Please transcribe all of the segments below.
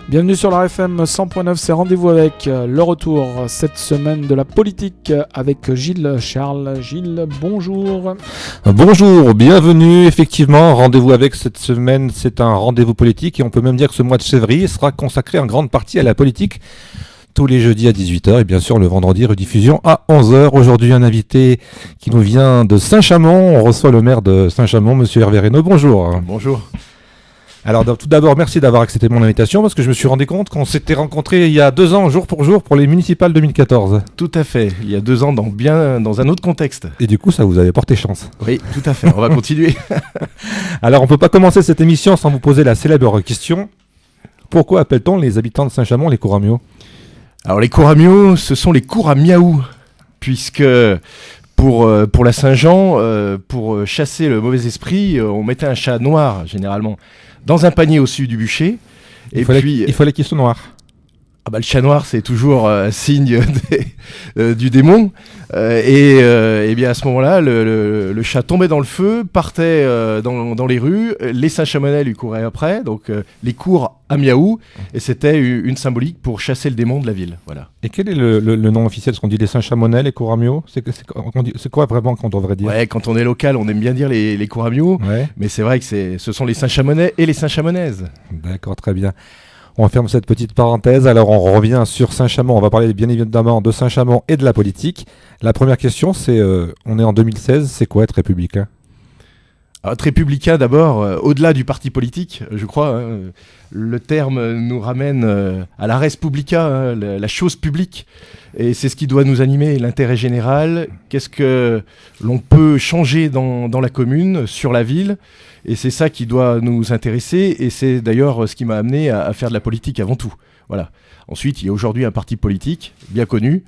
Bienvenue sur la FM 100.9, c'est Rendez-vous avec le retour cette semaine de la politique avec Gilles Charles. Gilles, bonjour. Bonjour, bienvenue. Effectivement, Rendez-vous avec cette semaine, c'est un rendez-vous politique et on peut même dire que ce mois de février sera consacré en grande partie à la politique. Tous les jeudis à 18h et bien sûr le vendredi rediffusion à 11h. Aujourd'hui un invité qui nous vient de Saint-Chamond. On reçoit le maire de Saint-Chamond, monsieur Hervé Reynaud. Bonjour. Bonjour. Alors tout d'abord, merci d'avoir accepté mon invitation parce que je me suis rendu compte qu'on s'était rencontrés il y a 2 ans, jour pour jour, pour les municipales 2014. Tout à fait, il y a 2 ans dans un autre contexte. Et du coup, ça vous avait porté chance. Oui, tout à fait, on va continuer. Alors on ne peut pas commencer cette émission sans vous poser la célèbre question. Pourquoi appelle-t-on les habitants de Saint-Chamond les Couramiaux ? Alors les Couramiaux, ce sont les cours à miaou, puisque pour la Saint-Jean, pour chasser le mauvais esprit, on mettait un chat noir généralement dans un panier au-dessus du bûcher. Il fallait qu'il soit noir. Ah bah, le chat noir, c'est toujours signe du démon. Et bien à ce moment-là, le chat tombait dans le feu, partait dans les rues, les Saint-Chamonais lui couraient après, donc les cours à miaou, et c'était une symbolique pour chasser le démon de la ville. Voilà. Et quel est le nom officiel? Ce qu'on dit les Saint-Chamonais, les Couramiaux? C'est quoi vraiment qu'on devrait dire? Ouais, quand on est local, on aime bien dire les Couramiaux, ouais. Mais c'est vrai que ce sont les Saint-Chamonais et les Saint-Chamonaises. D'accord, très bien. On ferme cette petite parenthèse, alors on revient sur Saint-Chamond, on va parler bien évidemment de Saint-Chamond et de la politique. La première question, c'est, on est en 2016, c'est quoi être républicain ? Alors, être républicain d'abord, au-delà du parti politique, je crois, hein, le terme nous ramène à la res publica, hein, la chose publique, et c'est ce qui doit nous animer, l'intérêt général, qu'est-ce que l'on peut changer dans la commune, sur la ville, et c'est ça qui doit nous intéresser, et c'est d'ailleurs ce qui m'a amené à faire de la politique avant tout. Voilà. Ensuite, il y a aujourd'hui un parti politique bien connu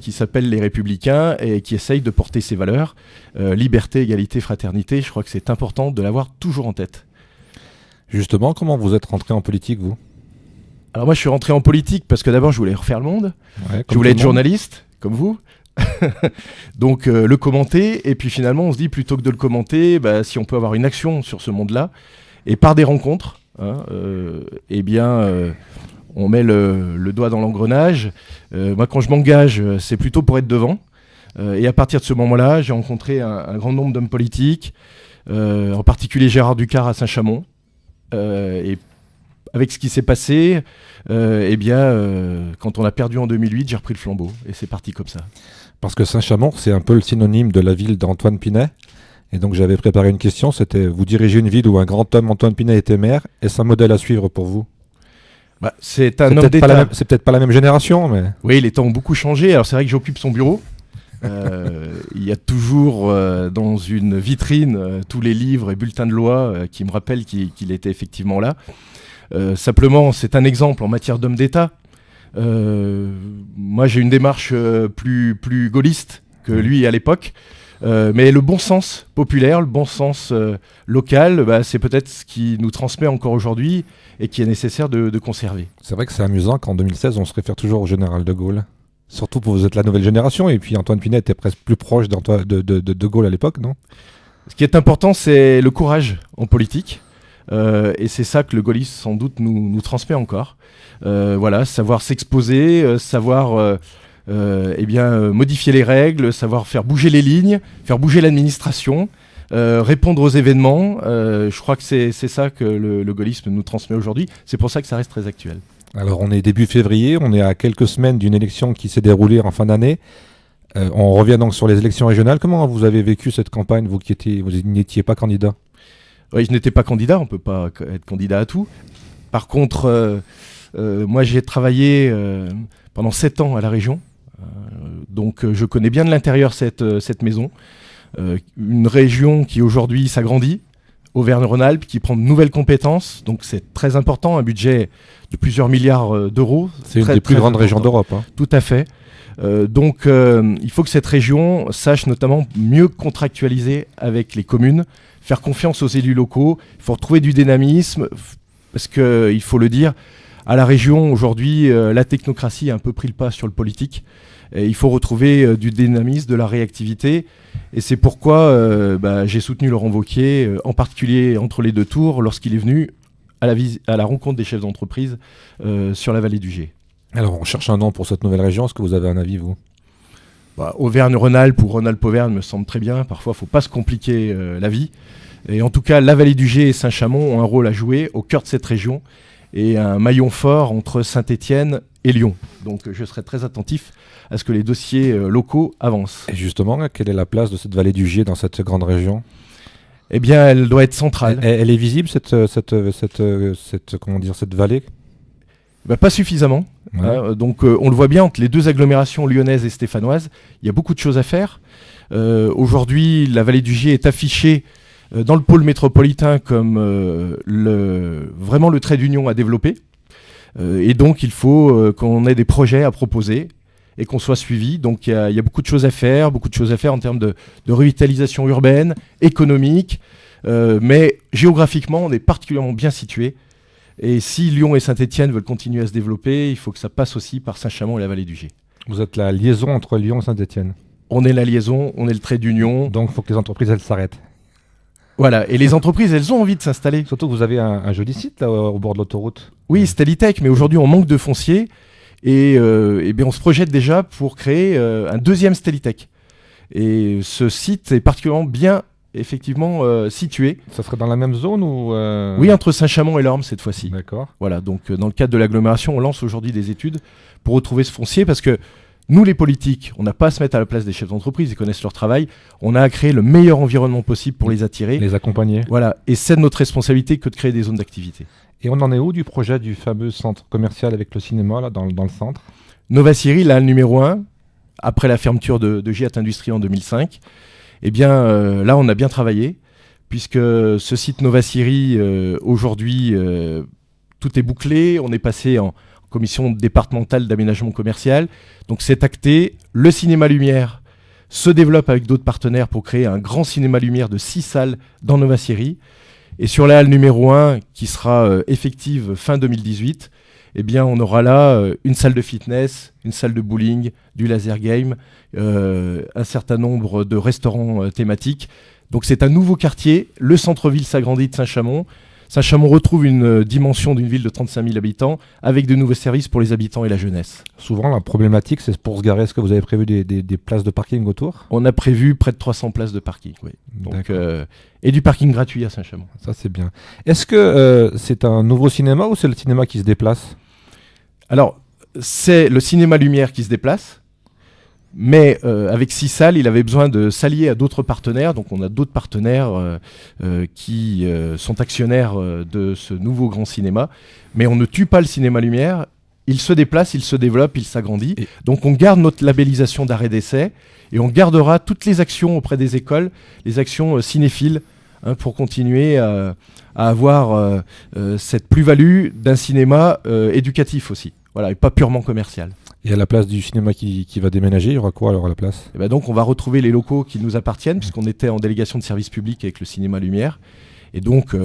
qui s'appelle Les Républicains et qui essaye de porter ses valeurs, liberté, égalité, fraternité. Je crois que c'est important de l'avoir toujours en tête. Justement, comment vous êtes rentré en politique, vous ? Alors moi, je suis rentré en politique parce que d'abord, je voulais refaire le monde. Ouais, je voulais être journaliste, comme vous. Donc le commenter, et puis finalement on se dit plutôt que de le commenter, si on peut avoir une action sur ce monde-là, et par des rencontres, hein, on met le doigt dans l'engrenage. Moi quand je m'engage, c'est plutôt pour être devant, et à partir de ce moment-là, j'ai rencontré un grand nombre d'hommes politiques, en particulier Gérard Ducart à Saint-Chamond, et avec ce qui s'est passé, quand on a perdu en 2008, j'ai repris le flambeau, et c'est parti comme ça. Parce que Saint-Chamond, c'est un peu le synonyme de la ville d'Antoine Pinet. Et donc j'avais préparé une question, c'était vous dirigez une ville où un grand homme, Antoine Pinet, était maire. Est-ce un modèle à suivre pour vous ? C'est un homme d'État. C'est peut-être pas la même génération, mais... Oui, les temps ont beaucoup changé. Alors c'est vrai que j'occupe son bureau. Il y a toujours dans une vitrine tous les livres et bulletins de loi qui me rappellent qu'il était effectivement là. Simplement, c'est un exemple en matière d'homme d'État. Moi j'ai une démarche plus gaulliste que lui à l'époque, mais le bon sens populaire, le bon sens local, c'est peut-être ce qui nous transmet encore aujourd'hui et qui est nécessaire de conserver. C'est vrai que c'est amusant qu'en 2016 on se réfère toujours au général de Gaulle, surtout pour vous êtes la nouvelle génération, et puis Antoine Pinet était presque plus proche de Gaulle à l'époque, non ? Ce qui est important, c'est le courage en politique. Et c'est ça que le gaullisme sans doute nous transmet encore. Savoir s'exposer, savoir modifier les règles, savoir faire bouger les lignes, faire bouger l'administration, répondre aux événements. Je crois que c'est ça que le gaullisme nous transmet aujourd'hui. C'est pour ça que ça reste très actuel. Alors on est début février, on est à quelques semaines d'une élection qui s'est déroulée en fin d'année. On revient donc sur les élections régionales. Comment vous avez vécu cette campagne, vous n'étiez pas candidat ? Oui, je n'étais pas candidat, on ne peut pas être candidat à tout. Par contre, moi j'ai travaillé pendant 7 ans à la région, donc je connais bien de l'intérieur cette maison. Une région qui aujourd'hui s'agrandit, Auvergne-Rhône-Alpes, qui prend de nouvelles compétences, donc c'est très important, un budget de plusieurs milliards d'euros. C'est une des plus grandes régions d'Europe. Hein. Tout à fait. Donc il faut que cette région sache notamment mieux contractualiser avec les communes, faire confiance aux élus locaux, il faut retrouver du dynamisme, parce qu'il faut le dire, à la région aujourd'hui, la technocratie a un peu pris le pas sur le politique, et il faut retrouver du dynamisme, de la réactivité, et c'est pourquoi j'ai soutenu Laurent Wauquiez, en particulier entre les 2 tours, lorsqu'il est venu à la rencontre des chefs d'entreprise sur la vallée du Gier. Alors, on cherche un nom pour cette nouvelle région. Est-ce que vous avez un avis, vous ? Auvergne-Rhône-Alpes ou Rhône-Alpes-Auvergne me semble très bien. Parfois, il ne faut pas se compliquer la vie. Et en tout cas, la vallée du Gier et Saint-Chamond ont un rôle à jouer au cœur de cette région et un maillon fort entre Saint-Étienne et Lyon. Donc, je serai très attentif à ce que les dossiers locaux avancent. Et justement, quelle est la place de cette vallée du Gier dans cette grande région ? Eh bien, elle doit être centrale. Elle est visible, cette vallée ? Pas suffisamment. Ouais. Donc on le voit bien entre les deux agglomérations lyonnaises et stéphanoises, il y a beaucoup de choses à faire. Aujourd'hui, la vallée du Gier est affichée dans le pôle métropolitain comme vraiment le trait d'union à développer. Et donc il faut qu'on ait des projets à proposer et qu'on soit suivi. Donc il y a beaucoup de choses à faire en termes de revitalisation urbaine, économique, mais géographiquement on est particulièrement bien situé. Et si Lyon et Saint-Étienne veulent continuer à se développer, il faut que ça passe aussi par Saint-Chamond et la vallée du Gier. Vous êtes la liaison entre Lyon et Saint-Étienne. On est la liaison, on est le trait d'union. Donc il faut que les entreprises, elles s'arrêtent. Voilà, et les entreprises, elles ont envie de s'installer. Surtout que vous avez un joli site là, au bord de l'autoroute. Oui, Stellitech, mais aujourd'hui on manque de foncier. Et bien, on se projette déjà pour créer un deuxième Stellitech. Et ce site est particulièrement bien effectivement situé. Ça serait dans la même zone ou Oui, entre Saint-Chamond et l'Orme cette fois-ci. D'accord. Voilà, donc dans le cadre de l'agglomération, on lance aujourd'hui des études pour retrouver ce foncier parce que nous, les politiques, on n'a pas à se mettre à la place des chefs d'entreprise, ils connaissent leur travail. On a à créer le meilleur environnement possible pour les attirer. Les accompagner. Voilà, et c'est de notre responsabilité que de créer des zones d'activité. Et on en est où du projet du fameux centre commercial avec le cinéma là, dans le centre ? Nova Syrie, là, le numéro 1, après la fermeture de Giat Industrie en 2005, eh bien, là, on a bien travaillé, puisque ce site Nova Syrie, aujourd'hui, tout est bouclé. On est passé en commission départementale d'aménagement commercial. Donc, c'est acté. Le cinéma Lumière se développe avec d'autres partenaires pour créer un grand cinéma Lumière de 6 salles dans Nova Syrie. Et sur la halle numéro 1, qui sera effective fin 2018, eh bien, on aura là une salle de fitness, une salle de bowling, du laser game, un certain nombre de restaurants thématiques. Donc c'est un nouveau quartier. Le centre-ville s'agrandit de Saint-Chamond. Saint-Chamond retrouve une dimension d'une ville de 35 000 habitants avec de nouveaux services pour les habitants et la jeunesse. Souvent, la problématique, c'est pour se garer. Est-ce que vous avez prévu des places de parking autour ? On a prévu près de 300 places de parking, oui. Donc, et du parking gratuit à Saint-Chamond. Ça, c'est bien. Est-ce que c'est un nouveau cinéma ou c'est le cinéma qui se déplace ? Alors, c'est le cinéma Lumière qui se déplace. Mais avec 6 salles, il avait besoin de s'allier à d'autres partenaires. Donc on a d'autres partenaires qui sont actionnaires de ce nouveau grand cinéma. Mais on ne tue pas le cinéma Lumière. Il se déplace, il se développe, il s'agrandit. Donc on garde notre labellisation d'arrêt d'essai et on gardera toutes les actions auprès des écoles, les actions cinéphiles, pour continuer à avoir cette plus-value d'un cinéma éducatif aussi. Voilà, et pas purement commercial. Et à la place du cinéma qui va déménager, il y aura quoi alors à la place ? Et ben donc on va retrouver les locaux qui nous appartiennent, puisqu'on était en délégation de service public avec le cinéma Lumière. Et donc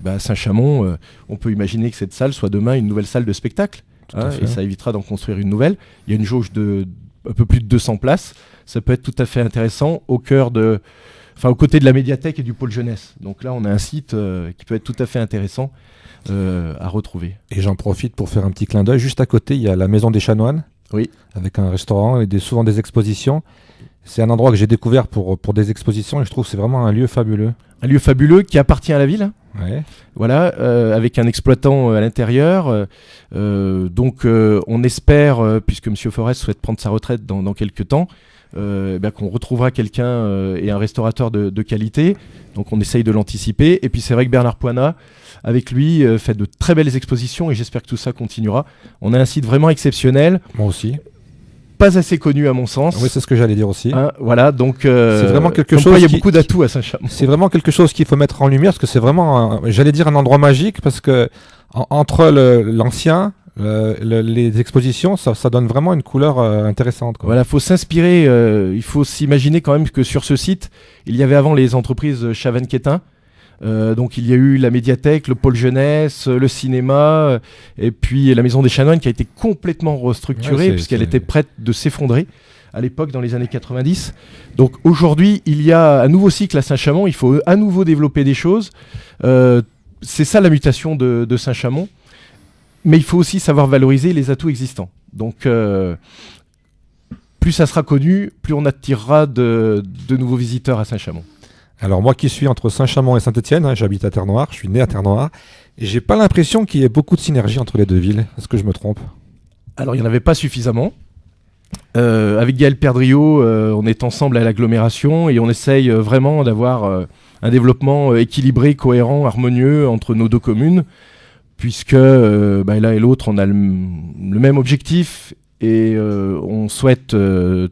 à Saint-Chamond, on peut imaginer que cette salle soit demain une nouvelle salle de spectacle. Et ça évitera d'en construire une nouvelle. Il y a une jauge de un peu plus de 200 places. Ça peut être tout à fait intéressant aux côtés de la médiathèque et du pôle jeunesse. Donc là, on a un site qui peut être tout à fait intéressant à retrouver. Et j'en profite pour faire un petit clin d'œil. Juste à côté, il y a la Maison des Chanoines. Oui. Avec un restaurant et souvent des expositions. C'est un endroit que j'ai découvert pour des expositions et je trouve que c'est vraiment un lieu fabuleux. Un lieu fabuleux qui appartient à la ville. Ouais. Voilà, avec un exploitant à l'intérieur. Donc on espère, puisque M. Forest souhaite prendre sa retraite dans quelques temps, qu'on retrouvera quelqu'un et un restaurateur de qualité. Donc on essaye de l'anticiper. Et puis c'est vrai que Bernard Poinat, avec lui, fait de très belles expositions et j'espère que tout ça continuera. On a un site vraiment exceptionnel. Moi aussi. Pas assez connu à mon sens. Oui, c'est ce que j'allais dire aussi. Voilà, donc c'est vraiment quelque chose. Il y a beaucoup d'atouts à Saint-Chamond. C'est vraiment quelque chose qu'il faut mettre en lumière parce que c'est vraiment, j'allais dire, un endroit magique parce que entre l'ancien, les expositions, ça donne vraiment une couleur intéressante. Quoi. Voilà, faut s'inspirer. Il faut s'imaginer quand même que sur ce site, il y avait avant les entreprises Chavannes-Quétin. Donc il y a eu la médiathèque, le pôle jeunesse, le cinéma, et puis la Maison des Chanoines qui a été complètement restructurée puisqu'elle était prête de s'effondrer à l'époque dans les années 90. Donc aujourd'hui il y a un nouveau cycle à Saint-Chamond, il faut à nouveau développer des choses. c'est ça la mutation de Saint-Chamond. Mais il faut aussi savoir valoriser les atouts existants. Donc, plus ça sera connu, plus on attirera de nouveaux visiteurs à Saint-Chamond. Alors moi qui suis entre Saint-Chamond et Saint-Étienne, j'habite à Terre-Noire, je suis né à Terre-Noire, et j'ai pas l'impression qu'il y ait beaucoup de synergie entre les deux villes. Est-ce que je me trompe ? Alors, il n'y en avait pas suffisamment. Avec Gaël Perdriau, on est ensemble à l'agglomération et on essaye vraiment d'avoir un développement équilibré, cohérent, harmonieux entre nos deux communes, puisque l'un et l'autre, on a le même objectif et on souhaite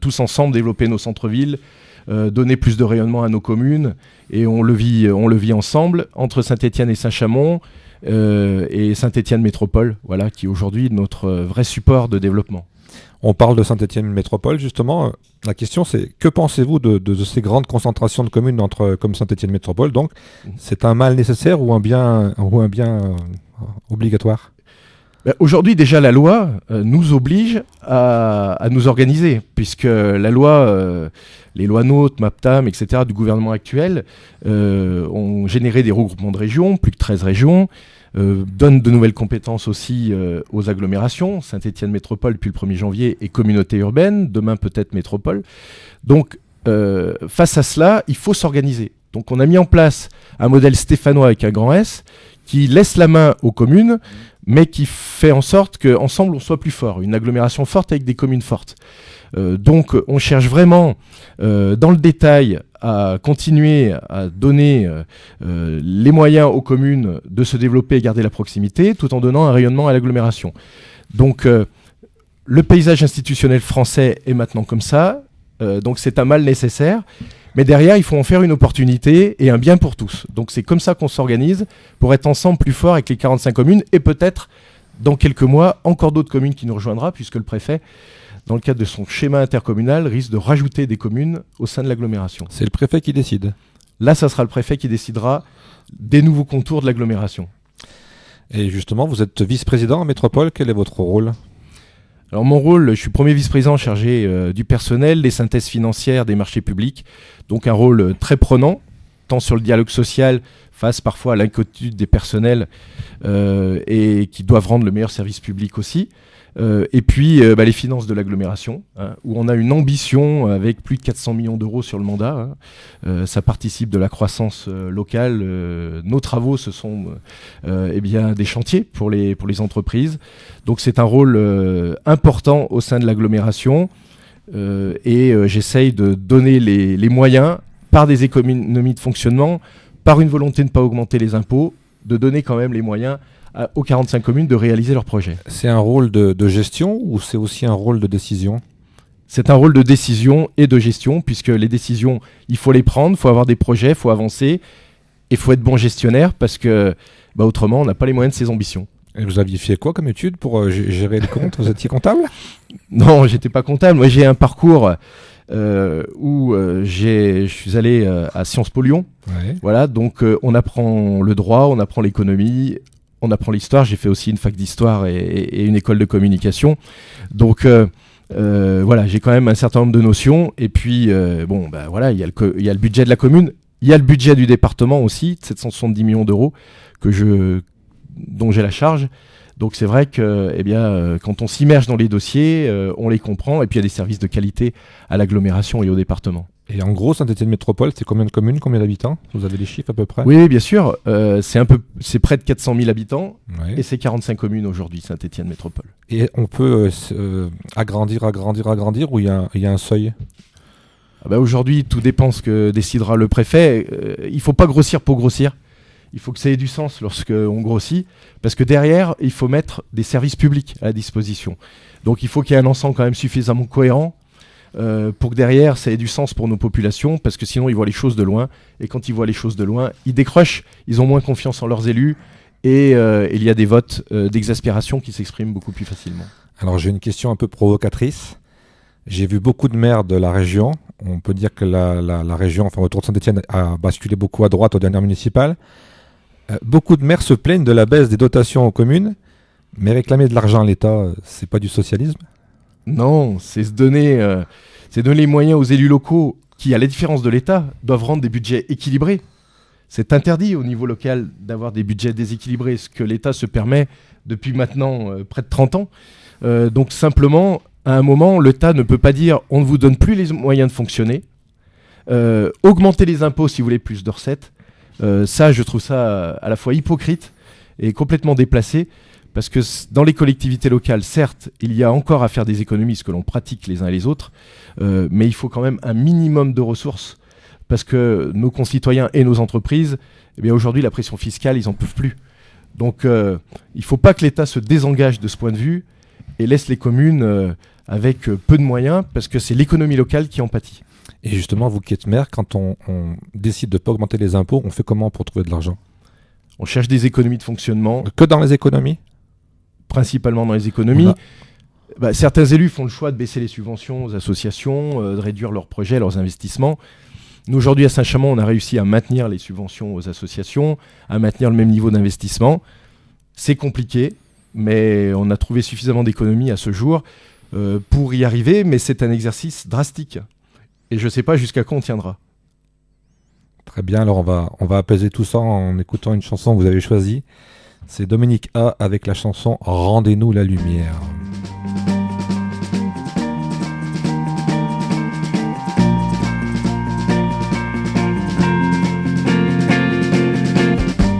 tous ensemble développer nos centres-villes, donner plus de rayonnement à nos communes, et on le vit ensemble entre Saint-Étienne et Saint-Chamond et Saint-Étienne Métropole, voilà, qui est aujourd'hui notre vrai support de développement. On parle de Saint-Étienne Métropole, justement. La question, c'est que pensez-vous de ces grandes concentrations de communes comme Saint-Étienne Métropole ? Donc, c'est un mal nécessaire ou un bien obligatoire ? Aujourd'hui, déjà, la loi nous oblige à nous organiser, puisque la loi, les lois NOTRe, MAPTAM, etc., du gouvernement actuel, ont généré des regroupements de régions, plus de 13 régions, donnent de nouvelles compétences aussi aux agglomérations, Saint-Étienne Métropole depuis le 1er janvier et communauté urbaine, demain peut-être métropole. Donc, face à cela, il faut s'organiser. Donc, on a mis en place un modèle stéphanois avec un grand S, qui laisse la main aux communes, mais qui fait en sorte qu'ensemble on soit plus fort, une agglomération forte avec des communes fortes. Donc on cherche vraiment dans le détail à continuer à donner les moyens aux communes de se développer et garder la proximité, tout en donnant un rayonnement à l'agglomération. Donc le paysage institutionnel français est maintenant comme ça, donc c'est un mal nécessaire. Mais derrière, il faut en faire une opportunité et un bien pour tous. Donc c'est comme ça qu'on s'organise pour être ensemble plus fort avec les 45 communes et peut-être, dans quelques mois, encore d'autres communes qui nous rejoindra, puisque le préfet, dans le cadre de son schéma intercommunal, risque de rajouter des communes au sein de l'agglomération. C'est le préfet qui décide. Là, ça sera le préfet qui décidera des nouveaux contours de l'agglomération. Et justement, vous êtes vice-président en métropole. Quel est votre rôle ? Alors mon rôle, je suis premier vice-président chargé du personnel, des synthèses financières, des marchés publics. Donc un rôle très prenant, tant sur le dialogue social face parfois à l'inquiétude des personnels et qui doivent rendre le meilleur service public aussi. Et puis les finances de l'agglomération, où on a une ambition avec plus de 400 millions d'euros sur le mandat. Ça participe de la croissance locale. Nos travaux, ce sont des chantiers pour les entreprises. Donc c'est un rôle important au sein de l'agglomération. Et j'essaye de donner les moyens par des économies de fonctionnement, par une volonté de ne pas augmenter les impôts, de donner quand même les moyens aux 45 communes de réaliser leurs projets. C'est un rôle de gestion ou c'est aussi un rôle de décision ? C'est un rôle de décision et de gestion, puisque les décisions, il faut les prendre, il faut avoir des projets, il faut avancer, et il faut être bon gestionnaire, parce que autrement, on n'a pas les moyens de ses ambitions. Et vous aviez fait quoi comme étude pour gérer les comptes ? Vous étiez comptable ? Non, j'étais pas comptable. Moi, j'ai un parcours où je suis allé à Sciences Po Lyon. Ouais. Voilà, donc on apprend le droit, on apprend l'économie, on apprend l'histoire. J'ai fait aussi une fac d'histoire et une école de communication. Donc voilà, j'ai quand même un certain nombre de notions. Et puis voilà, il y a le budget de la commune, il y a le budget du département aussi, 770 millions d'euros dont j'ai la charge. Donc c'est vrai que quand on s'immerge dans les dossiers, on les comprend, et puis il y a des services de qualité à l'agglomération et au département. Et en gros, Saint-Étienne Métropole, c'est combien de communes, combien d'habitants ? Vous avez les chiffres à peu près ? Oui, bien sûr. C'est près de 400 000 habitants, Ouais. et c'est 45 communes aujourd'hui, Saint-Étienne Métropole. Et on peut agrandir, ou il y a un seuil ? Aujourd'hui, tout dépend ce que décidera le préfet. Il ne faut pas grossir pour grossir. Il faut que ça ait du sens lorsqu'on grossit, parce que derrière, il faut mettre des services publics à la disposition. Donc il faut qu'il y ait un ensemble quand même suffisamment cohérent pour que derrière, ça ait du sens pour nos populations, parce que sinon, ils voient les choses de loin. Et quand ils voient les choses de loin, ils décrochent, ils ont moins confiance en leurs élus, et il y a des votes d'exaspération qui s'expriment beaucoup plus facilement. Alors j'ai une question un peu provocatrice. J'ai vu beaucoup de maires de la région. On peut dire que la région, autour de Saint-Étienne, a basculé beaucoup à droite aux dernières municipales. Beaucoup de maires se plaignent de la baisse des dotations aux communes, mais réclamer de l'argent à l'État, c'est pas du socialisme ? Non, c'est donner les moyens aux élus locaux qui, à la différence de l'État, doivent rendre des budgets équilibrés. C'est interdit au niveau local d'avoir des budgets déséquilibrés, ce que l'État se permet depuis maintenant près de 30 ans. Donc simplement, à un moment, l'État ne peut pas dire on ne vous donne plus les moyens de fonctionner, augmenter les impôts si vous voulez plus de recettes. Ça, je trouve ça à la fois hypocrite et complètement déplacé, parce que dans les collectivités locales, certes, il y a encore à faire des économies, ce que l'on pratique les uns et les autres, mais il faut quand même un minimum de ressources, parce que nos concitoyens et nos entreprises, eh bien aujourd'hui, la pression fiscale, ils n'en peuvent plus. Donc, il ne faut pas que l'État se désengage de ce point de vue et laisse les communes avec peu de moyens, parce que c'est l'économie locale qui en pâtit. Et justement, vous qui êtes maire, quand on décide de ne pas augmenter les impôts, on fait comment pour trouver de l'argent ? On cherche des économies de fonctionnement. Que dans les économies ? Principalement dans les économies. Certains élus font le choix de baisser les subventions aux associations, de réduire leurs projets, leurs investissements. Nous, aujourd'hui, à Saint-Chamond, on a réussi à maintenir les subventions aux associations, à maintenir le même niveau d'investissement. C'est compliqué, mais on a trouvé suffisamment d'économies à ce jour pour y arriver, mais c'est un exercice drastique. Et je ne sais pas jusqu'à quand on tiendra. Très bien, alors on va apaiser tout ça en écoutant une chanson que vous avez choisie. C'est Dominique A avec la chanson « Rendez-nous la lumière ».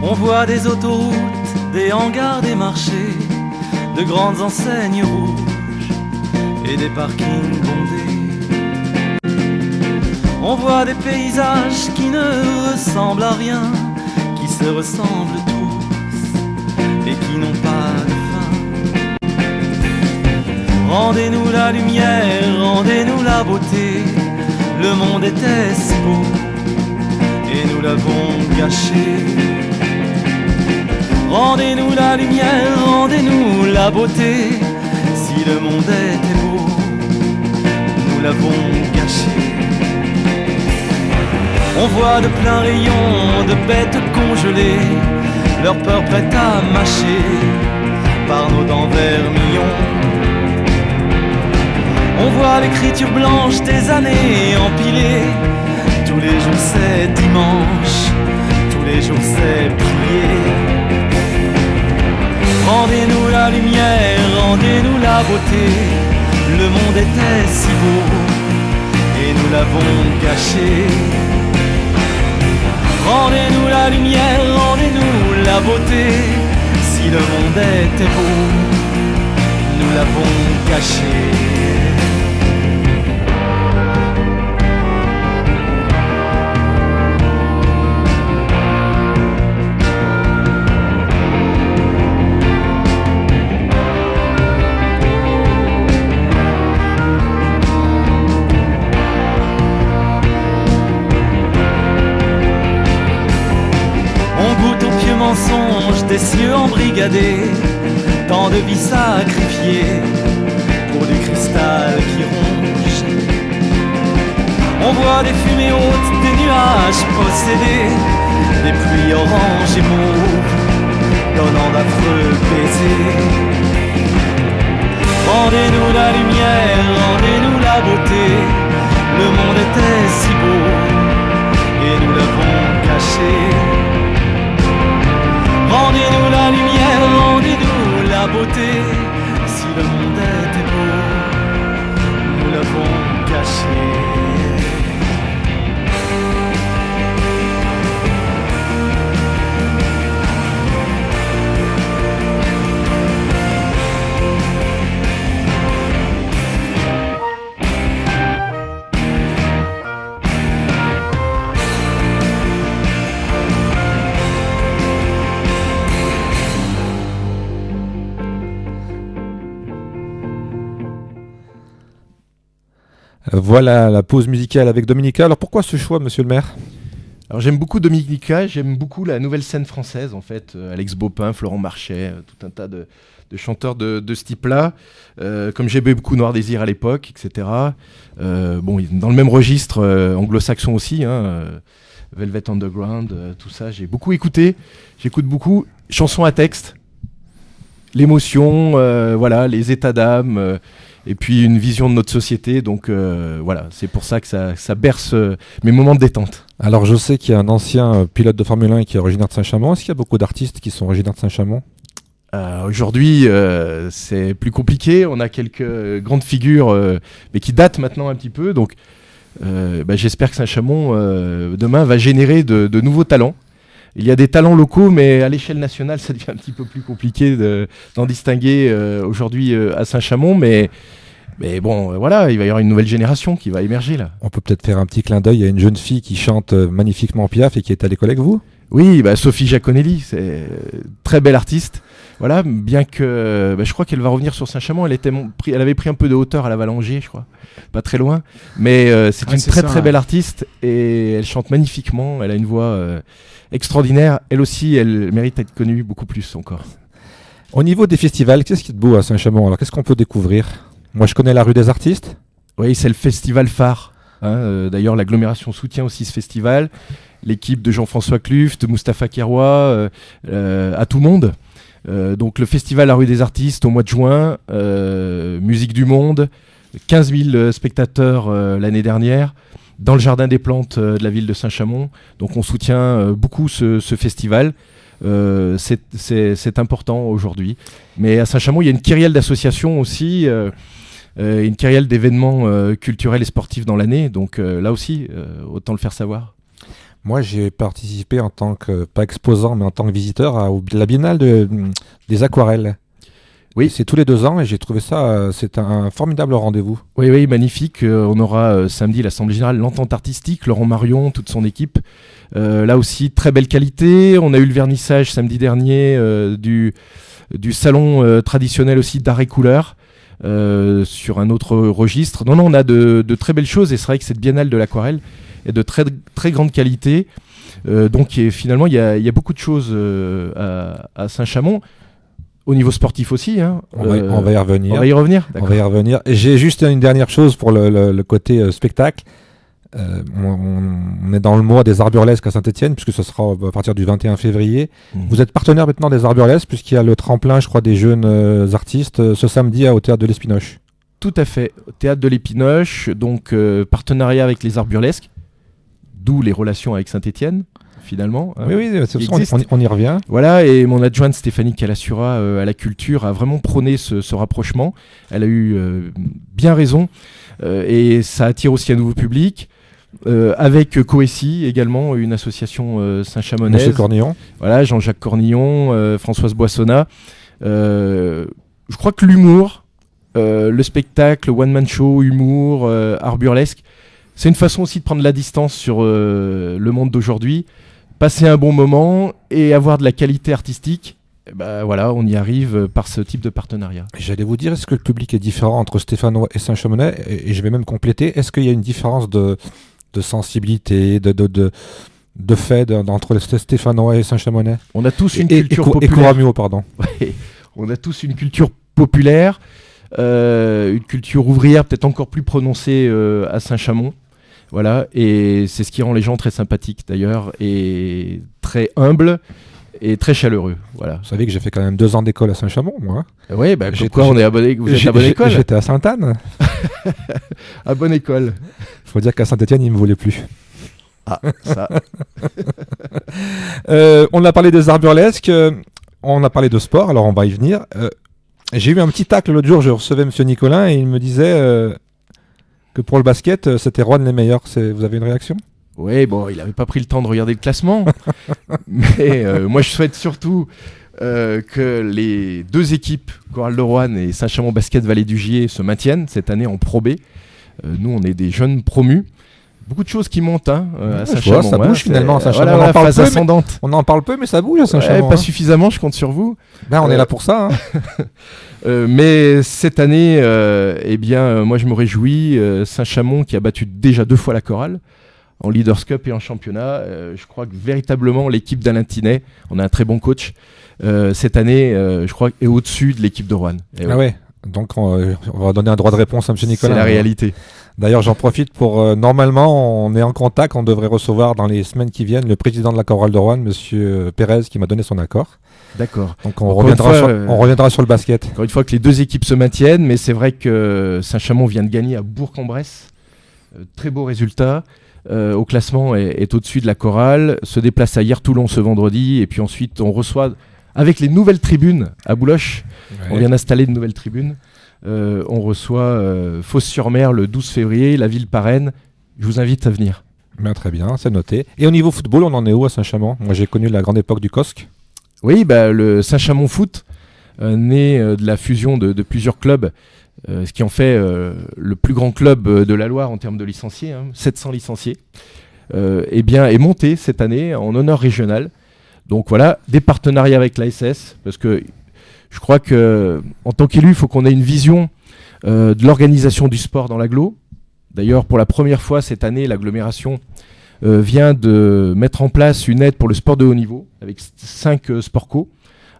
On voit des autoroutes, des hangars, des marchés, de grandes enseignes rouges et des parkings bondés. On voit des paysages qui ne ressemblent à rien, qui se ressemblent tous et qui n'ont pas de fin. Rendez-nous la lumière, rendez-nous la beauté. Le monde était si beau et nous l'avons gâché. Rendez-nous la lumière, rendez-nous la beauté. Si le monde était beau, nous l'avons gâché. On voit de pleins rayons de bêtes congelées, leur peur prête à mâcher par nos dents vermillons. On voit l'écriture blanche des années empilées. Tous les jours c'est dimanche, tous les jours c'est prier. Rendez-nous la lumière, rendez-nous la beauté. Le monde était si beau et nous l'avons gâché. Rendez-nous la lumière, rendez-nous la beauté. Si le monde était beau, nous l'avons gâché. Mensonges des cieux embrigadés, tant de vies sacrifiées pour du cristal qui ronge. On voit des fumées hautes, des nuages possédés, des pluies oranges et mauves, donnant d'affreux baisers. Rendez-nous la lumière, rendez-nous la beauté. Le monde était si beau et nous l'avons caché. Rendez-nous la lumière, rendez-nous la beauté. Si le monde était beau, nous l'avons caché. Voilà la pause musicale avec Dominica. Alors pourquoi ce choix, monsieur le maire ? Alors j'aime beaucoup Dominica, j'aime beaucoup la nouvelle scène française en fait, Alex Baupin, Florent Marchais, tout un tas de chanteurs de ce type-là, comme j'ai beaucoup Noir Désir à l'époque, etc. Bon, dans le même registre anglo-saxon aussi, Velvet Underground, tout ça, j'ai beaucoup écouté, j'écoute beaucoup, chansons à texte, l'émotion, voilà, les états d'âme, et puis une vision de notre société, donc voilà, c'est pour ça que ça berce mes moments de détente. Alors je sais qu'il y a un ancien pilote de Formule 1 qui est originaire de Saint-Chamond. Est-ce qu'il y a beaucoup d'artistes qui sont originaires de Saint-Chamond? Aujourd'hui, c'est plus compliqué. On a quelques grandes figures, mais qui datent maintenant un petit peu. Donc, j'espère que Saint-Chamond, demain, va générer de nouveaux talents. Il y a des talents locaux, mais à l'échelle nationale, ça devient un petit peu plus compliqué d'en distinguer aujourd'hui à Saint-Chamond. Mais bon, voilà, il va y avoir une nouvelle génération qui va émerger là. On peut peut-être faire un petit clin d'œil à une jeune fille qui chante magnifiquement Piaf et qui est à l'école avec vous? Oui, Sophie Giaconelli, c'est très belle artiste. Voilà, bien que je crois qu'elle va revenir sur Saint-Chamond. Elle avait pris un peu de hauteur à la Valangier, je crois, pas très loin. Mais c'est une très belle artiste et elle chante magnifiquement. Elle a une voix extraordinaire. Elle aussi, elle mérite d'être connue beaucoup plus encore. Au niveau des festivals, qu'est-ce qui est de beau à Saint-Chamond? Alors, qu'est-ce qu'on peut découvrir? Moi, je connais la rue des artistes. Oui, c'est le festival phare. D'ailleurs, l'agglomération soutient aussi ce festival. L'équipe de Jean-François Kluft, de Mustapha Keroua, à tout le monde. Donc le festival La Rue des Artistes au mois de juin, musique du monde, 15 000 spectateurs l'année dernière, dans le jardin des plantes de la ville de Saint-Chamond. Donc on soutient beaucoup ce festival. C'est important aujourd'hui. Mais à Saint-Chamond, il y a une kyrielle d'associations aussi, une kyrielle d'événements culturels et sportifs dans l'année. Donc là aussi, autant le faire savoir. Moi, j'ai participé en tant que, pas exposant, mais en tant que visiteur à la Biennale des aquarelles. Oui, c'est tous les 2 ans et j'ai trouvé ça, c'est un formidable rendez-vous. Oui, magnifique. On aura samedi l'Assemblée Générale, l'Entente Artistique, Laurent Marion, toute son équipe. Là aussi, très belle qualité. On a eu le vernissage samedi dernier du salon traditionnel aussi d'art et couleur. Sur un autre registre. Non, on a de très belles choses et c'est vrai que cette Biennale de l'aquarelle est de très, très grande qualité. Donc finalement, il y a beaucoup de choses à Saint-Chamond. Au niveau sportif aussi. On va y revenir. On va y revenir. On va y revenir. Et j'ai juste une dernière chose pour le côté spectacle. On est dans le mois des arts burlesques à Saint-Étienne, puisque ce sera à partir du 21 février. Vous êtes partenaire maintenant des arts burlesques, puisqu'il y a le tremplin, je crois, des jeunes artistes ce samedi au Théâtre de l'Espinoche. Tout à fait. Au Théâtre de l'Épinoche, donc partenariat avec les arts burlesques, d'où les relations avec Saint-Étienne. Finalement. Oui, on y revient. Voilà, et mon adjointe Stéphanie Calassura à la culture a vraiment prôné ce rapprochement. Elle a eu bien raison et ça attire aussi un nouveau public. Avec Coessi également, une association Saint-Chamonnaise. Monsieur Cornillon. Voilà, Jean-Jacques Cornillon, Françoise Boissonnat. Je crois que l'humour, le spectacle, one-man show, humour, art burlesque, c'est une façon aussi de prendre la distance sur le monde d'aujourd'hui, passer un bon moment et avoir de la qualité artistique. Voilà, on y arrive par ce type de partenariat. J'allais vous dire, est-ce que le public est différent entre Stéphanois et Saint-Chamonnais? Et je vais même compléter, est-ce qu'il y a une différence de sensibilité, de fait entre les Stéphanois et Saint-Chamonnais? On a tous une culture populaire. Et Coramio, pardon. Ouais, on a tous une culture populaire, une culture ouvrière peut-être encore plus prononcée à Saint-Chamond. Voilà, et c'est ce qui rend les gens très sympathiques d'ailleurs, et très humbles et très chaleureux. Voilà. Vous savez que j'ai fait quand même 2 ans d'école à Saint-Chamond, moi. Oui, on est vous êtes à bonne école. J'étais à Sainte-Anne. À bonne école. Il faut dire qu'à Saint-Étienne, il ne me voulait plus. Ah, ça. On a parlé des arts burlesques, on a parlé de sport, alors on va y venir. J'ai eu un petit tacle l'autre jour, je recevais M. Nicolin et il me disait que pour le basket, c'était Roanne les meilleurs. Vous avez une réaction? Oui, bon, il n'avait pas pris le temps de regarder le classement. Mais moi, je souhaite surtout que les 2 équipes, Chorale de Roanne et Saint-Chamond Basket Vallée du Gier, se maintiennent cette année en Pro B. Nous, on est des jeunes promus. Beaucoup de choses qui montent à Saint-Chamond. Ça bouge finalement à Saint-Chamond. Voilà, phase ascendante. On en parle peu, mais ça bouge à Saint-Chamond. Pas suffisamment, je compte sur vous. On est là pour ça. Mais cette année, moi je me réjouis. Saint-Chamond qui a battu déjà 2 fois la Chorale en Leaders Cup et en championnat. Je crois que véritablement l'équipe d'Alain Tinet, on a un très bon coach, cette année, je crois, est au-dessus de l'équipe de Roanne. Ouais. Donc on va donner un droit de réponse à M. Nicolas. C'est la réalité. D'ailleurs, j'en profite normalement, on est en contact, on devrait recevoir dans les semaines qui viennent le président de la Chorale de Roanne, M. Pérez, qui m'a donné son accord. D'accord. Donc on reviendra sur le basket. Encore une fois que les 2 équipes se maintiennent, mais c'est vrai que Saint-Chamond vient de gagner à Bourg-en-Bresse. Très beau résultat. au classement est au-dessus de la chorale, se déplace à Hier-Toulon ce vendredi, et puis ensuite on reçoit, avec les nouvelles tribunes à Bouloche, on vient d'installer de nouvelles tribunes, on reçoit Fos-sur-Mer le 12 février, la ville parraine. Je vous invite à venir. Bien, très bien, c'est noté. Et au niveau football, on en est où à Saint-Chamond? Moi, j'ai connu la grande époque du COSC. Oui, le Saint-Chamond Foot, né de la fusion de plusieurs clubs, ce qui en fait le plus grand club de la Loire en termes de licenciés, 700 licenciés, est monté cette année en honneur régional. Donc voilà, des partenariats avec l'ASS, parce que je crois qu'en tant qu'élu, il faut qu'on ait une vision de l'organisation du sport dans l'agglo. D'ailleurs, pour la première fois cette année, l'agglomération vient de mettre en place une aide pour le sport de haut niveau, avec 5 sports co.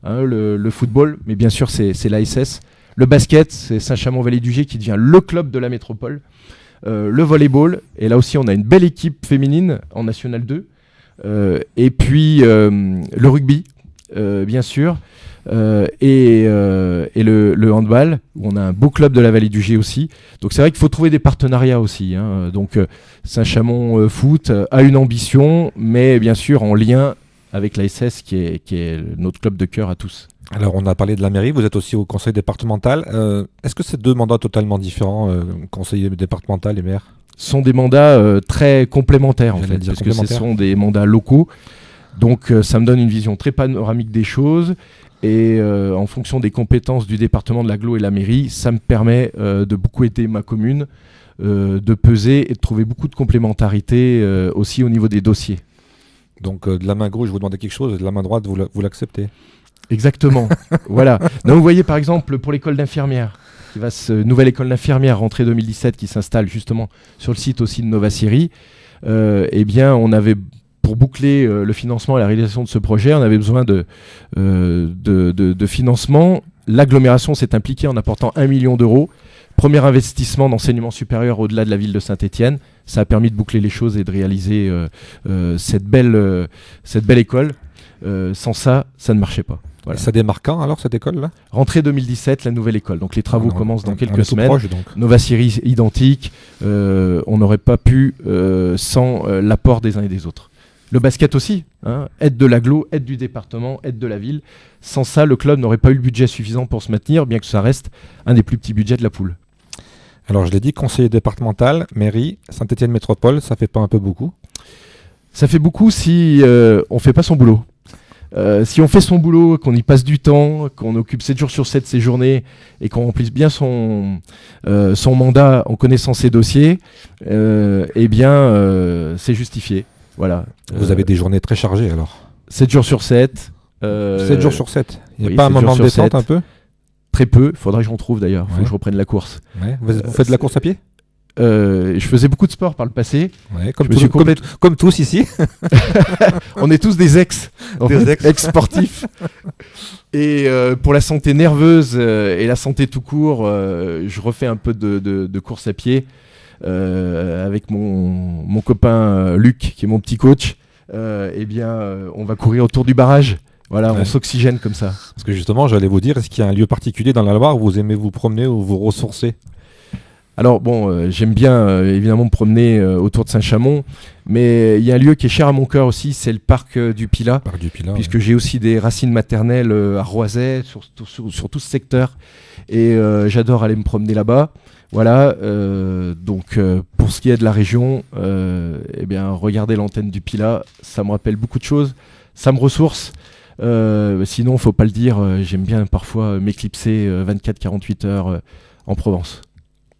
Le football, mais bien sûr, c'est l'ASS. Le basket, c'est Saint-Chamond-Vallée-du-Gier qui devient le club de la métropole. Le volleyball, et là aussi, on a une belle équipe féminine en National 2. Et puis, le rugby, bien sûr. Et le handball, où on a un beau club de la Vallée du Gier aussi. Donc c'est vrai qu'il faut trouver des partenariats aussi. Donc Saint-Chamond Foot a une ambition, mais bien sûr en lien avec l'ASS qui est notre club de cœur à tous. Alors on a parlé de la mairie, vous êtes aussi au conseil départemental. Est-ce que c'est deux mandats totalement différents, conseiller départemental et maire? Sont des mandats très complémentaires en fait, parce que ce sont des mandats locaux. Donc ça me donne une vision très panoramique des choses. Et en fonction des compétences du département de l'Agglo et de la mairie, ça me permet de beaucoup aider ma commune, de peser et de trouver beaucoup de complémentarité aussi au niveau des dossiers. Donc de la main gauche, je vous demandais quelque chose, et de la main droite, vous l'acceptez? Exactement. Voilà. Donc, vous voyez par exemple pour l'école d'infirmière, nouvelle école d'infirmière rentrée 2017 qui s'installe justement sur le site aussi de Nova Syrie, eh bien on avait... Pour boucler le financement et la réalisation de ce projet, on avait besoin de financement. L'agglomération s'est impliquée en apportant 1 million d'euros. Premier investissement d'enseignement supérieur au-delà de la ville de Saint-Étienne. Ça a permis de boucler les choses et de réaliser cette belle école. Sans ça, ça ne marchait pas. Voilà. Ça démarre quand alors cette école-là? Rentrée 2017, la nouvelle école. Donc les travaux commencent dans quelques semaines. Proche, Nova Syrie identique. On n'aurait pas pu sans l'apport des uns et des autres. Le basket aussi, aide de l'agglo, aide du département, aide de la ville. Sans ça, le club n'aurait pas eu le budget suffisant pour se maintenir, bien que ça reste un des plus petits budgets de la poule. Alors je l'ai dit, conseiller départemental, mairie, Saint-Étienne Métropole, ça fait pas un peu beaucoup? Ça fait beaucoup si on fait pas son boulot. Si on fait son boulot, qu'on y passe du temps, qu'on occupe 7 jours sur 7 ses journées et qu'on remplisse bien son mandat en connaissant ses dossiers, eh bien c'est justifié. Voilà. Vous avez des journées très chargées alors? 7 jours sur 7. 7 jours sur 7. Il n'y a oui, pas un moment de descente 7. un peu? Très peu. Il faudrait que j'en trouve d'ailleurs. Il faut que je reprenne la course. Ouais. Vous faites de la course à pied? Je faisais beaucoup de sport par le passé. Ouais, comme tous ici. On est tous des ex-sportifs. Et pour la santé nerveuse et la santé tout court, je refais un peu de course à pied. Avec mon copain Luc, qui est mon petit coach, eh bien, on va courir autour du barrage. Voilà, on s'oxygène comme ça. Parce que justement, j'allais vous dire, est-ce qu'il y a un lieu particulier dans la Loire où vous aimez vous promener ou vous ressourcer? Alors bon, j'aime bien évidemment me promener autour de Saint-Chamond, mais il y a un lieu qui est cher à mon cœur aussi, c'est le parc du Pilat, puisque j'ai aussi des racines maternelles à Roiset, sur tout ce secteur, et j'adore aller me promener là-bas. Voilà, donc pour ce qui est de la région, eh bien, regardez l'antenne du Pilat, ça me rappelle beaucoup de choses, ça me ressource. Sinon, faut pas le dire, j'aime bien parfois m'éclipser 24-48 heures en Provence.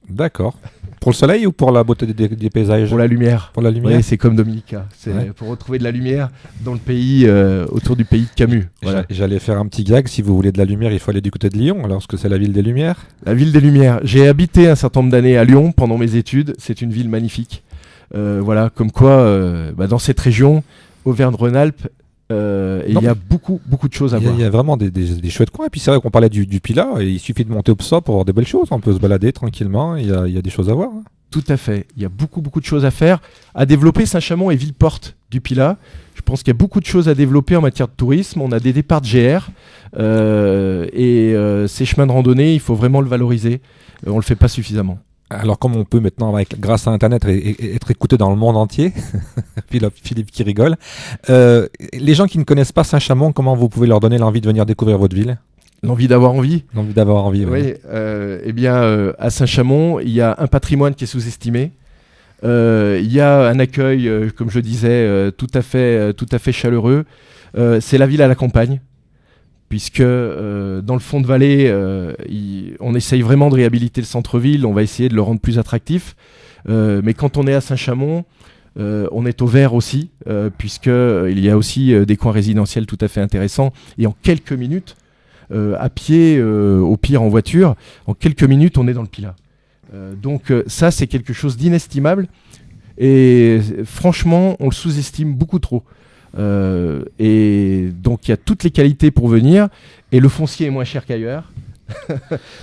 D'accord. Pour le soleil ou pour la beauté des paysages? Pour la lumière. Pour la lumière. Oui, c'est comme Dominica. C'est pour retrouver de la lumière dans le pays, autour du pays de Camus. Voilà. J'allais faire un petit gag. Si vous voulez de la lumière, il faut aller du côté de Lyon, alors parce que c'est la ville des Lumières. La ville des Lumières. J'ai habité un certain nombre d'années à Lyon pendant mes études. C'est une ville magnifique. Voilà, comme quoi, dans cette région, Auvergne-Rhône-Alpes, il y a beaucoup de choses à voir. Il y a vraiment des chouettes coins. Et puis c'est vrai qu'on parlait du Pilat, et il suffit de monter au PSA pour voir des belles choses. On peut se balader tranquillement, il y a des choses à voir. Tout à fait. Il y a beaucoup de choses à faire, à développer. Saint-Chamond est ville-porte du Pilat. Je pense qu'il y a beaucoup de choses à développer en matière de tourisme. On a des départs de GR et ces chemins de randonnée, il faut vraiment le valoriser. On le fait pas suffisamment. Alors comme on peut maintenant, grâce à Internet, être écouté dans le monde entier, Philippe qui rigole, les gens qui ne connaissent pas Saint-Chamond, comment vous pouvez leur donner l'envie de venir découvrir votre ville ? L'envie d'avoir envie. L'envie d'avoir envie, oui. Oui, eh bien, à Saint-Chamond, il y a un patrimoine qui est sous-estimé. Il y a un accueil, comme je disais, tout à fait chaleureux. C'est la ville à la campagne, puisque dans le fond de vallée, on essaye vraiment de réhabiliter le centre-ville, on va essayer de le rendre plus attractif. Mais quand on est à Saint-Chamond, on est au vert aussi, puisqu'il y a aussi des coins résidentiels tout à fait intéressants. Et en quelques minutes, à pied, au pire en voiture, en quelques minutes, on est dans le Pilat. Donc ça, c'est quelque chose d'inestimable. Et franchement, on le sous-estime beaucoup trop. Et donc, il y a toutes les qualités pour venir. Et le foncier est moins cher qu'ailleurs.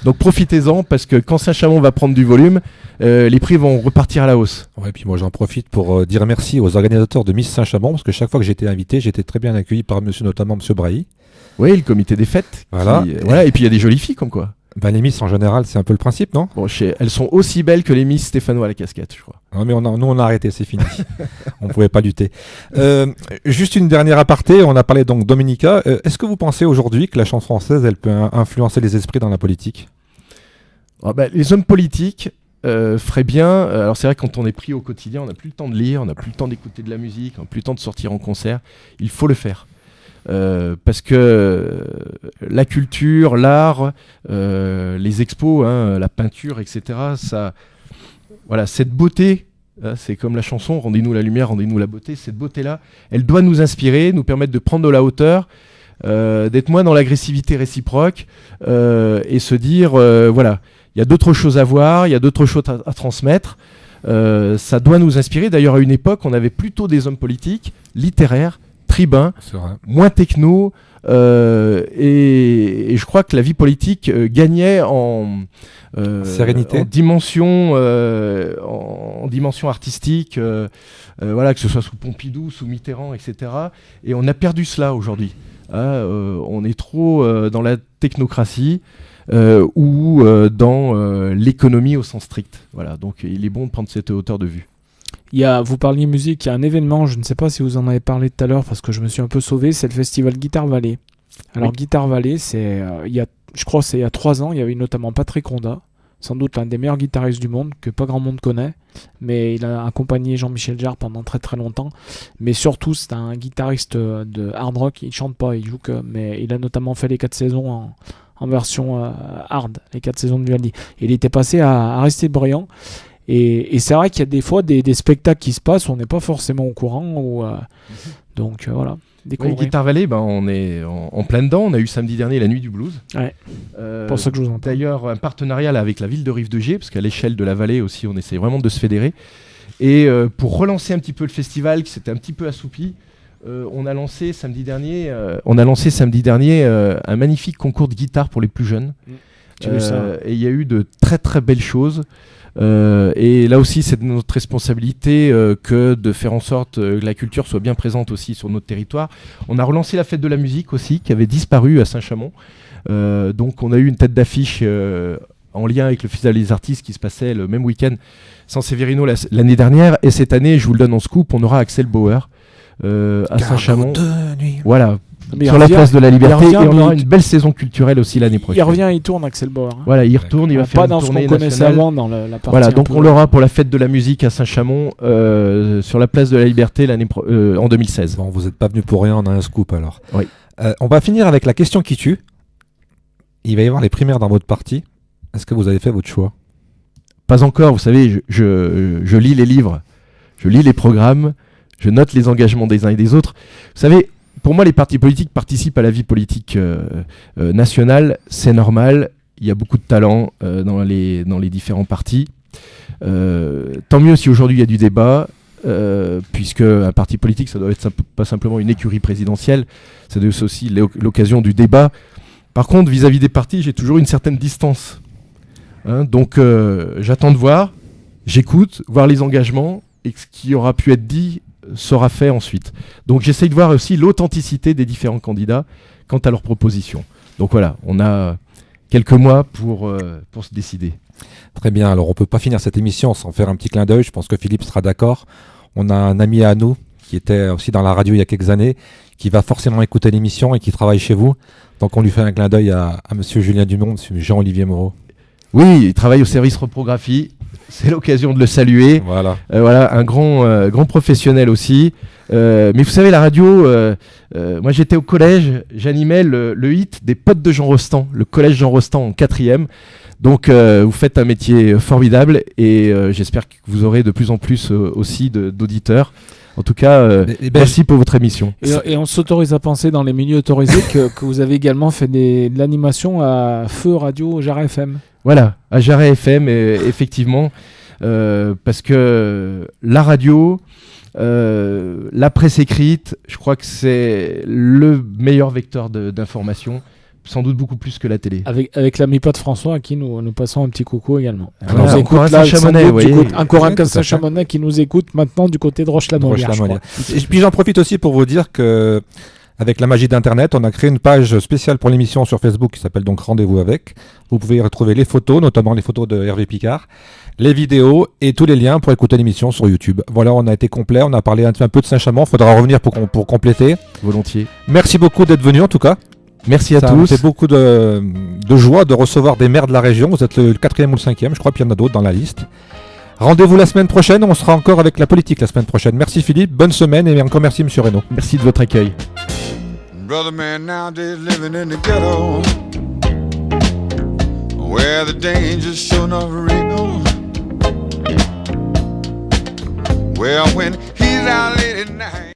Donc, profitez-en, parce que quand Saint-Chamond va prendre du volume, les prix vont repartir à la hausse. Ouais, puis moi, j'en profite pour dire merci aux organisateurs de Miss Saint-Chamond, parce que chaque fois que j'ai été invité, j'ai été très bien accueilli par notamment M. Brailly. Oui, le comité des fêtes. Voilà. Voilà. Et puis, il y a des jolies filles, comme quoi. Ben, les Miss, en général, c'est un peu le principe, non ? Bon, elles sont aussi belles que les Miss Stéphano à la casquette, je crois. Non, mais nous, on a arrêté, c'est fini. On pouvait pas lutter. Juste une dernière aparté, on a parlé donc Dominica. Est-ce que vous pensez aujourd'hui que la chanson française, elle peut influencer les esprits dans la politique ? Les hommes politiques feraient bien... alors c'est vrai que quand on est pris au quotidien, on n'a plus le temps de lire, on n'a plus le temps d'écouter de la musique, on n'a plus le temps de sortir en concert. Il faut le faire. Parce que la culture, l'art, les expos, la peinture, etc., cette beauté, c'est comme la chanson, rendez-nous la lumière, rendez-nous la beauté, cette beauté-là, elle doit nous inspirer, nous permettre de prendre de la hauteur, d'être moins dans l'agressivité réciproque, et se dire, il y a d'autres choses à voir, il y a d'autres choses à transmettre, ça doit nous inspirer. D'ailleurs, à une époque, on avait plutôt des hommes politiques, littéraires, tribun, moins techno, et je crois que la vie politique gagnait en sérénité, en dimension artistique, que ce soit sous Pompidou, sous Mitterrand, etc. Et on a perdu cela aujourd'hui. On est trop dans la technocratie ou dans l'économie au sens strict. Voilà, donc il est bon de prendre cette hauteur de vue. Vous parliez musique, il y a un événement, je ne sais pas si vous en avez parlé tout à l'heure parce que je me suis un peu sauvé, c'est le festival Guitare Vallée. Alors Guitare Vallée, je crois que c'est il y a 3 ans, il y avait notamment Patrick Ronda, sans doute l'un des meilleurs guitaristes du monde, que pas grand monde connaît, mais il a accompagné Jean-Michel Jarre pendant très très longtemps. Mais surtout, c'est un guitariste de hard rock, il chante pas, il joue que, mais il a notamment fait les 4 saisons en version hard, les 4 saisons de Vivaldi. Il était passé à Aristide Briand. Et c'est vrai qu'il y a des fois des spectacles qui se passent où on n'est pas forcément au courant. Donc voilà. Oui, Guitare Vallée, on est en plein dedans. On a eu samedi dernier la nuit du blues. Ouais. Pour ça que je vous en parle. D'ailleurs, un partenariat là, avec la ville de Rive-de-Gier, parce qu'à l'échelle de la vallée aussi, on essaie vraiment de se fédérer. Et pour relancer un petit peu le festival, qui s'était un petit peu assoupi, on a lancé samedi dernier un magnifique concours de guitare pour les plus jeunes. Et il y a eu de très très belles choses. Et là aussi, c'est de notre responsabilité que de faire en sorte que la culture soit bien présente aussi sur notre territoire. On a relancé la fête de la musique aussi, qui avait disparu à Saint-Chamond. Donc on a eu une tête d'affiche en lien avec le Festival des artistes qui se passait le même week-end San Severino l'année dernière. Et cette année, je vous le donne en scoop, on aura Axel Bauer à Saint-Chamond. Voilà. Sur la place de la Liberté, et on aura une belle saison culturelle aussi l'année prochaine. Il revient, il tourne, Axel Bauer. Voilà, il retourne, il va faire une tournée nationale. Avant dans la partie. Voilà, donc on l'aura pour la fête de la musique à Saint-Chamond sur la place de la Liberté en 2016. Bon, vous n'êtes pas venu pour rien, on a un scoop alors. Oui. On va finir avec la question qui tue. Il va y avoir les primaires dans votre parti. Est-ce que vous avez fait votre choix ? Pas encore, vous savez, je lis les livres, je lis les programmes, je note les engagements des uns et des autres. Vous savez, pour moi, les partis politiques participent à la vie politique nationale, c'est normal. Il y a beaucoup de talent dans les différents partis. Tant mieux si aujourd'hui il y a du débat, puisque un parti politique, ça doit être pas simplement une écurie présidentielle, ça doit être aussi l'occasion du débat. Par contre, vis-à-vis des partis, j'ai toujours une certaine distance. Donc, j'attends de voir, j'écoute, voir les engagements et ce qui aura pu être dit sera fait ensuite. Donc j'essaye de voir aussi l'authenticité des différents candidats quant à leurs propositions. Donc voilà, on a quelques mois pour se décider. Très bien, alors on peut pas finir cette émission sans faire un petit clin d'œil, je pense que Philippe sera d'accord. On a un ami à nous qui était aussi dans la radio il y a quelques années, qui va forcément écouter l'émission et qui travaille chez vous. Donc on lui fait un clin d'œil à monsieur Julien Dumont, monsieur Jean-Olivier Moreau. Oui, il travaille au service reprographie, c'est l'occasion de le saluer. Voilà. Voilà, un grand professionnel aussi. Mais vous savez, la radio, moi j'étais au collège, j'animais le hit des potes de Jean Rostand, le collège Jean Rostand en 4e. Donc vous faites un métier formidable et j'espère que vous aurez de plus en plus aussi d'auditeurs. En tout cas, merci pour votre émission. Et on s'autorise à penser dans les milieux autorisés que vous avez également fait de l'animation à Feu Radio Jarret FM. Voilà, à Jarret FM, effectivement, parce que la radio, la presse écrite, je crois que c'est le meilleur vecteur d'information. Sans doute beaucoup plus que la télé. Avec l'ami Pat François à qui nous passons un petit coucou également. Alors, Corentin Chamonix, un Corentin Chamonix qui nous écoute maintenant du côté de Roche-la-Molière. Et puis j'en profite aussi pour vous dire que avec la magie d'Internet, on a créé une page spéciale pour l'émission sur Facebook qui s'appelle donc Rendez-vous avec. Vous pouvez y retrouver les photos, notamment les photos de Hervé Picard, les vidéos et tous les liens pour écouter l'émission sur YouTube. Voilà, on a été complet, on a parlé un peu de Saint-Chamond, il faudra revenir pour compléter. Volontiers. Merci beaucoup d'être venu en tout cas. Merci à tous. Ça me fait beaucoup de joie de recevoir des maires de la région. Vous êtes le 4e ou le 5e, je crois, puis il y en a d'autres dans la liste. Rendez-vous la semaine prochaine, on sera encore avec la politique la semaine prochaine. Merci Philippe, bonne semaine et encore merci Monsieur Reynaud. Merci de votre accueil. Brother man nowadays living in the ghetto where the danger's sure enough real. Well, when he's out late at night